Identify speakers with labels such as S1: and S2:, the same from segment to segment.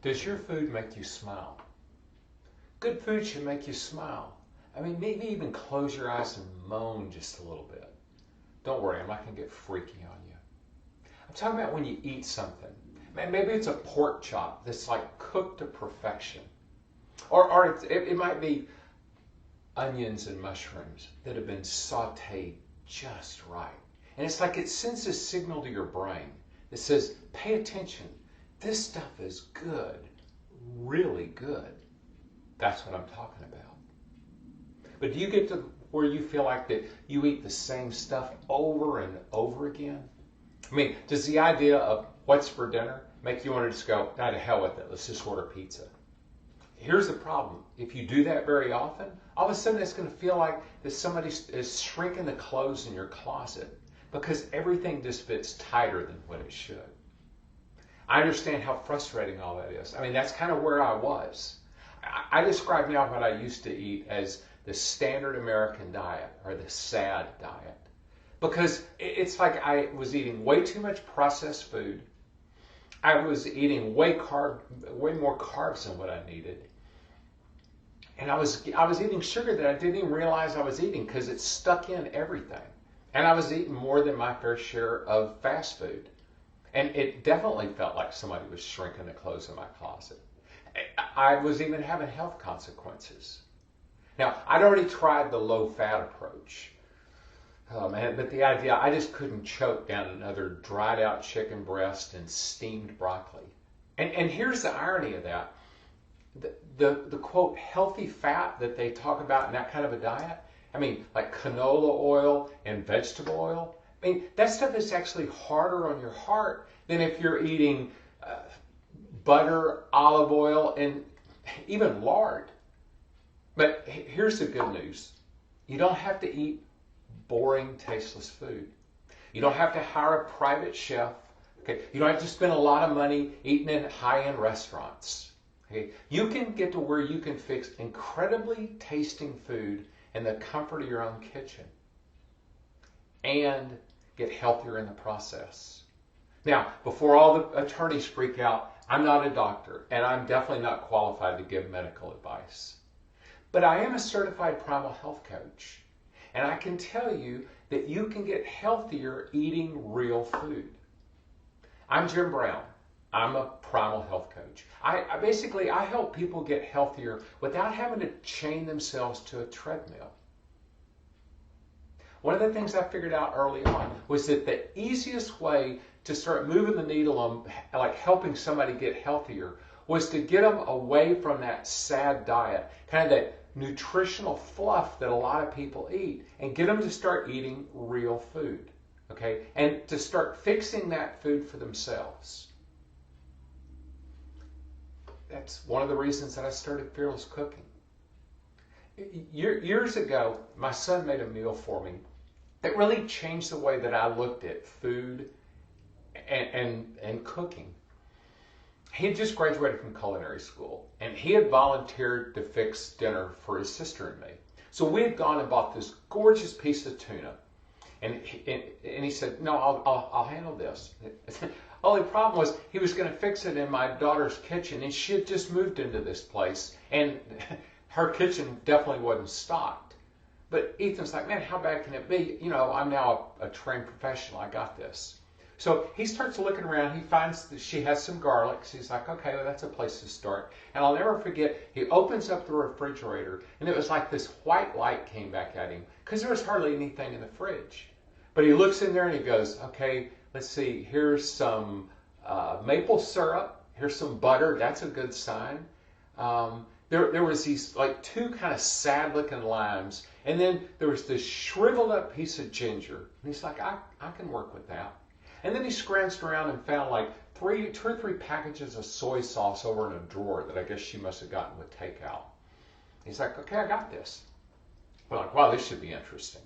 S1: Does your food make you smile? Good food should make you smile. I mean, maybe even close your eyes and moan just a little bit. Don't worry, I'm not going to get freaky on you. I'm talking about when you eat something. Maybe it's a pork chop that's like cooked to perfection. Or it might be onions and mushrooms that have been sauteed just right. And it's like it sends a signal to your brain that says, pay attention. This stuff is good, really good. That's what I'm talking about. But do you get to where you feel like that you eat the same stuff over and over again? I mean, does the idea of what's for dinner make you want to just go, nah, to hell with it, let's just order pizza? Here's the problem. If you do that very often, all of a sudden it's going to feel like that somebody is shrinking the clothes in your closet because everything just fits tighter than what it should. I understand how frustrating all that is. I mean, that's kind of where I was. I describe now what I used to eat as the standard American diet, or the SAD diet, because it's like I was eating way too much processed food. I was eating way more carbs than what I needed. And I was eating sugar that I didn't even realize I was eating because it stuck in everything. And I was eating more than my fair share of fast food. And it definitely felt like somebody was shrinking the clothes in my closet. I was even having health consequences. Now, I'd already tried the low-fat approach. But the idea, I just couldn't choke down another dried-out chicken breast and steamed broccoli. And here's the irony of that. The quote, healthy fat that they talk about in that kind of a diet, I mean, like canola oil and vegetable oil, I mean, that stuff is actually harder on your heart than if you're eating butter, olive oil, and even lard. But here's the good news. You don't have to eat boring, tasteless food. You don't have to hire a private chef. Okay? You don't have to spend a lot of money eating in high-end restaurants. Okay? You can get to where you can fix incredibly tasting food in the comfort of your own kitchen and get healthier in the process. Now, before all the attorneys freak out, I'm not a doctor, and I'm definitely not qualified to give medical advice. But I am a certified primal health coach, and I can tell you that you can get healthier eating real food. I'm Jim Brown. I'm a primal health coach. I help people get healthier without having to chain themselves to a treadmill. One of the things I figured out early on was that the easiest way to start moving the needle on like helping somebody get healthier was to get them away from that SAD diet, kind of that nutritional fluff that a lot of people eat, and get them to start eating real food, okay? And to start fixing that food for themselves. That's one of the reasons that I started Fearless Cooking. Years ago, my son made a meal for me that really changed the way that I looked at food and cooking. He had just graduated from culinary school, and he had volunteered to fix dinner for his sister and me. So we had gone and bought this gorgeous piece of tuna, and he said, "No, I'll handle this." Only problem was he was going to fix it in my daughter's kitchen, and she had just moved into this place, and her kitchen definitely wasn't stocked. But Ethan's like, "Man, how bad can it be? You know, I'm now a trained professional. I got this." So he starts looking around. He finds that she has some garlic. So he's like, okay, well, that's a place to start. And I'll never forget, he opens up the refrigerator, and it was like this white light came back at him because there was hardly anything in the fridge. But he looks in there and he goes, okay, let's see, here's some maple syrup. Here's some butter. That's a good sign. There was these like two kind of sad-looking limes. And then there was this shriveled up piece of ginger. And he's like, I can work with that. And then he scrounged around and found like two or three packages of soy sauce over in a drawer that I guess she must have gotten with takeout. He's like, okay, I got this. We're like, wow, this should be interesting.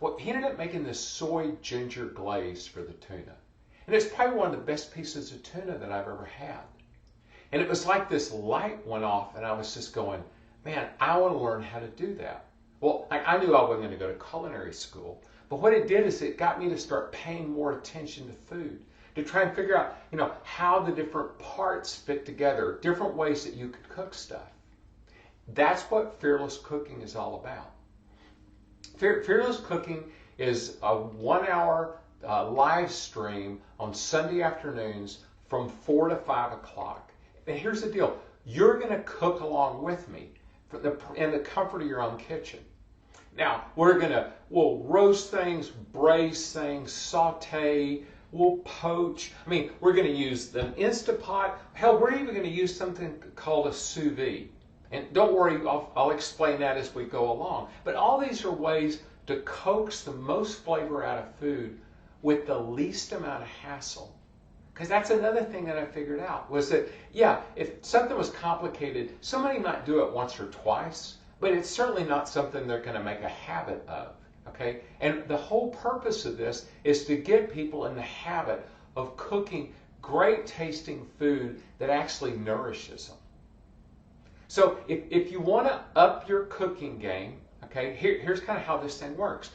S1: Well, he ended up making this soy ginger glaze for the tuna. And it's probably one of the best pieces of tuna that I've ever had. And it was like this light went off, and I was just going, man, I want to learn how to do that. Well, I knew I wasn't going to go to culinary school. But what it did is it got me to start paying more attention to food. to try and figure out, how the different parts fit together, different ways that you could cook stuff. That's what Fearless Cooking is all about. Fearless Cooking is a 1-hour live stream on Sunday afternoons from 4 to 5 o'clock. And here's the deal. You're going to cook along with me in the comfort of your own kitchen. Now, we'll roast things, braise things, saute, we'll poach. We're going to use an Instapot. Hell, we're even going to use something called a sous vide. And don't worry, I'll explain that as we go along. But all these are ways to coax the most flavor out of food with the least amount of hassle. Because that's another thing that I figured out was that, if something was complicated, somebody might do it once or twice, but it's certainly not something they're going to make a habit of. Okay? And the whole purpose of this is to get people in the habit of cooking great tasting food that actually nourishes them. So if you want to up your cooking game, okay, here's kind of how this thing works.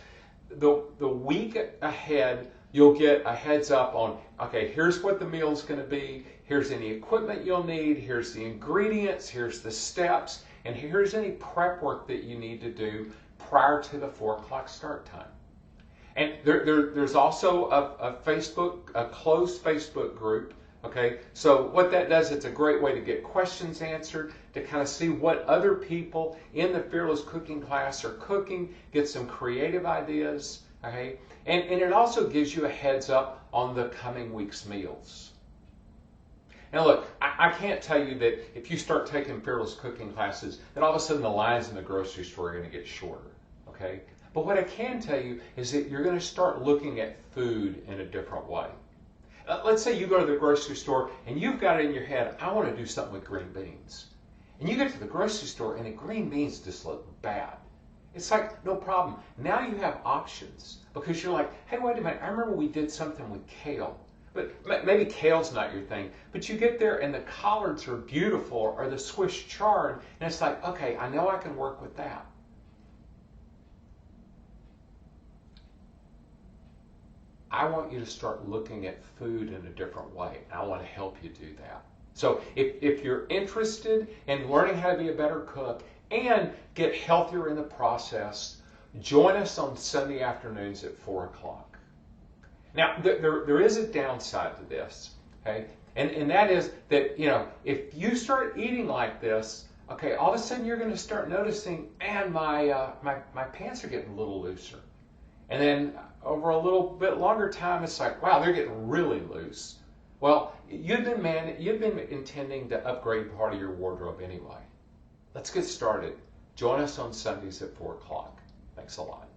S1: The week ahead, you'll get a heads up on, okay, here's what the meal's going to be, here's any equipment you'll need, here's the ingredients, here's the steps, and here's any prep work that you need to do prior to the 4 o'clock start time. And there's also a closed Facebook group. Okay, so what that does, it's a great way to get questions answered, to kind of see what other people in the Fearless Cooking class are cooking, get some creative ideas, okay? And it also gives you a heads up on the coming week's meals. Now look, I can't tell you that if you start taking Fearless Cooking classes, that all of a sudden the lines in the grocery store are going to get shorter, okay? But what I can tell you is that you're going to start looking at food in a different way. Let's say you go to the grocery store and you've got it in your head, I want to do something with green beans. And you get to the grocery store and the green beans just look bad. It's like, no problem. Now you have options because you're like, hey, wait a minute, I remember we did something with kale. But maybe kale's not your thing. But you get there and the collards are beautiful or the Swiss chard, and it's like, okay, I know I can work with that. I want you to start looking at food in a different way. I want to help you do that. So if you're interested in learning how to be a better cook and get healthier in the process, join us on Sunday afternoons at 4 o'clock. Now, there is a downside to this, okay? And that is that, if you start eating like this, okay, all of a sudden you're going to start noticing, man, my pants are getting a little looser. And then over a little bit longer time, it's like, wow, they're getting really loose. Well, you've been intending to upgrade part of your wardrobe anyway. Let's get started. Join us on Sundays at 4 o'clock. Thanks a lot.